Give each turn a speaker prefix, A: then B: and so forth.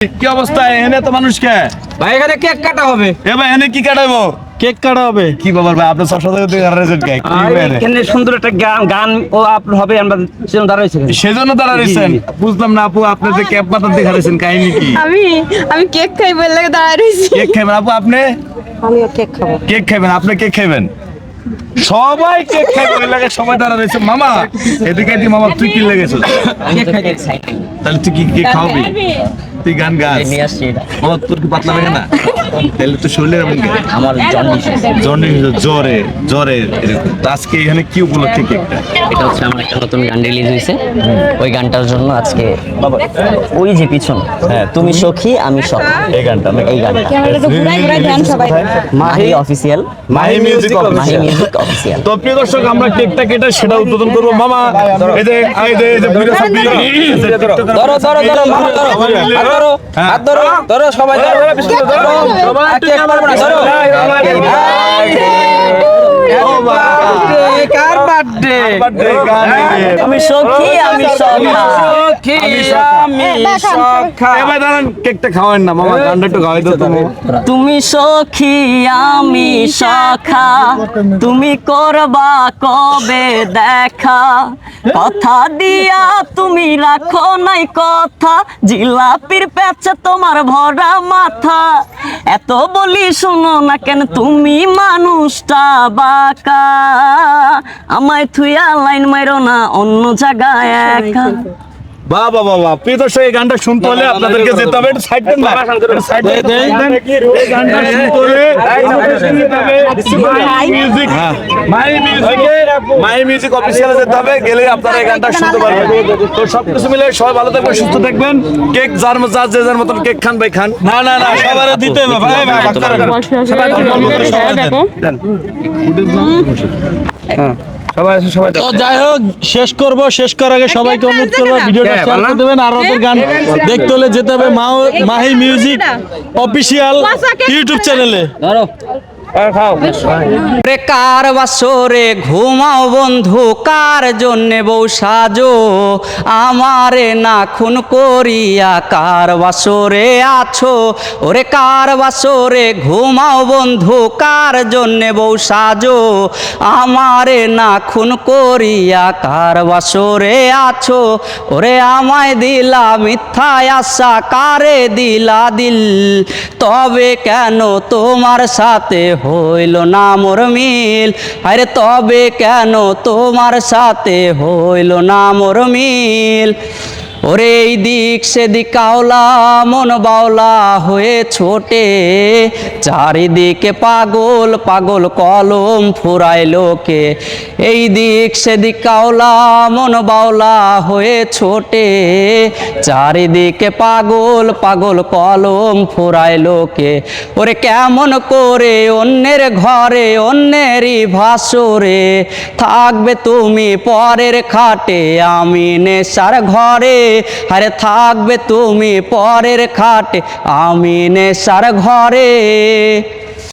A: কি অবস্থা এখানে তো মানুষকে
B: ভাই এখানে কেক কাটা হবে।
A: এ ভাই এখানে কি কাটাবো?
C: কেক কাটা হবে।
A: কি ব্যাপার ভাই আপনার সব সাথে হারাইছেন কে? কি
B: আর
A: মানে
B: এখানে সুন্দর একটা গান ও আপলোড হবে, আমরা সেজন্য দাঁড়াইছি।
A: সেজন্য দাঁড়াইছেন? বুঝলাম না আপু, আপনি যে ক্যাপ মাথার দিয়ে হারাইছেন কাহিনী কি?
D: আমি কেক খাই বলে দাঁড়ায় রইছি।
A: কেক খাবেন আপু? আপনি
D: আমিও কেক খাবো।
A: কেক খাবেন? আপনি কেক খাবেন? সবাই কেক খাবে ওই লাগে সবাই দাঁড়া রয়েছে। মামা এদিকে এদি, মামা তুই কি লেগেছিস?
B: কেক খাইতে এক্সাইটিং।
A: তাহলে তুই কি কেক খাওয়াবি? তুই গান গাস?
B: নিয়ে আসছি এটা।
A: মামা তোর কি পাতলা লাগে না? তাহলে তো শরীরে এমন কেন?
B: আমার
A: জ্বরে এরকম। তো আজকে এখানে কি উপলক্ষে কেকটা?
E: এটা হচ্ছে আমার একটা নতুন গান রিলিজ হয়েছে, ওই গানটার জন্য আজকে ওই যে পিছন, হ্যাঁ তুমি সখী আমি সখ,
A: এই গানটা
E: এই গানটা
D: ক্যামেরাটা ঘুরাই ঘুরাই দেন সবাই।
E: Mahi official,
A: Mahi music
E: Mahi music official.
A: তো প্রিয় দর্শক, আমরা কেকটা কেটে সেটা উদ্বোধন করবো। মামা এই যে ভিডিও সব
B: ধরো ধরো ধরো মামা ধরো, হাত ধরো, হাত ধরো ধরো, সবাই ধরো, কেক পারবো না, ধরো। কার বার্থডে?
E: তুমি সখী আমি সখা,
A: এবার দাঁড়ান, কেকটা খাওয়ান না মামা, গানটা একটু খাওয়াই দাও তুমি।
E: তুমি সখী আমি সখা, তুমি করবা কবে দেখা, কথা দিয়া তুমি রাখো নাই কথা, জিলাপির পেছে তোমার ভরা মাথা, এত বলি শোনো না কেন তুমি মানুষটা বাঁকা, আমায় থুইয়া লাইন মাইরো না অন্য জায়গায় একা।
A: বাহ বাহ বাহ বাহ। প্রিয় দর্শক, এই গানটা শুনতে হলে আপনাদেরকে যেতে হবে, একটু সাইড দেন ভাই, একটু সাইড দেন। এই গানটা শুনতে হলে মাই মিউজিক অফিসিয়ালে যেতে হবে, গেলে আপনারা এই গানটা শুনতে পারবেন। তো সবকিছু মিলে সবাই ভালো থাকবেন, সুস্থ থাকবেন। কেক যে যার মতন কেক খান ভাই, খান। না না না, সবারও দিতে হবে ভাই,
C: তো যাই হোক, শেষ করব। শেষ করার আগে সবাইকে অনুরোধ করবো ভিডিওটা শেয়ার করে দেবেন, আর ওদের গান দেখতে হলে যেতে হবে মাহি মিউজিক অফিসিয়াল ইউটিউব চ্যানেলে।
B: ধরো রে কার বাসরে ঘুমাও বন্ধু, কার জন্যে বউ সাজো, আমারে না খুন করিয়া কার বাসরে আছো, ওরে কার বাসরে ঘুমাও বন্ধু, কার জন্যে বউ সাজো, আমারে না খুন করিয়া কার বাসরে আছো, ওরে আমায় দিলা মিথ্যা আশা, কারে দিলা দিল, তবে কেন তোমার সাথে হইল না মোর মিল, আরে তবে কেন তোমার সাথে হইল না মোর মিল, ওরে এই দিক সেদিক আওলা মন বাওলা হয়ে ছোটে, চারিদিকে পাগল পাগল কলম ফুরায় লোকে, এই দিক সেদিক আওলা মন বাওলা হয়ে ছোটে, চারিদিকে পাগল পাগল কলম ফুরায় লোকে, ওরে কেমন করে অন্যের ঘরে অন্যেরই ভাসরে, থাকবে তুমি পরের খাটে আমি নেশার ঘরে, আরে থাকবে তুমি পরের খাটে আমি নেশার ঘরে।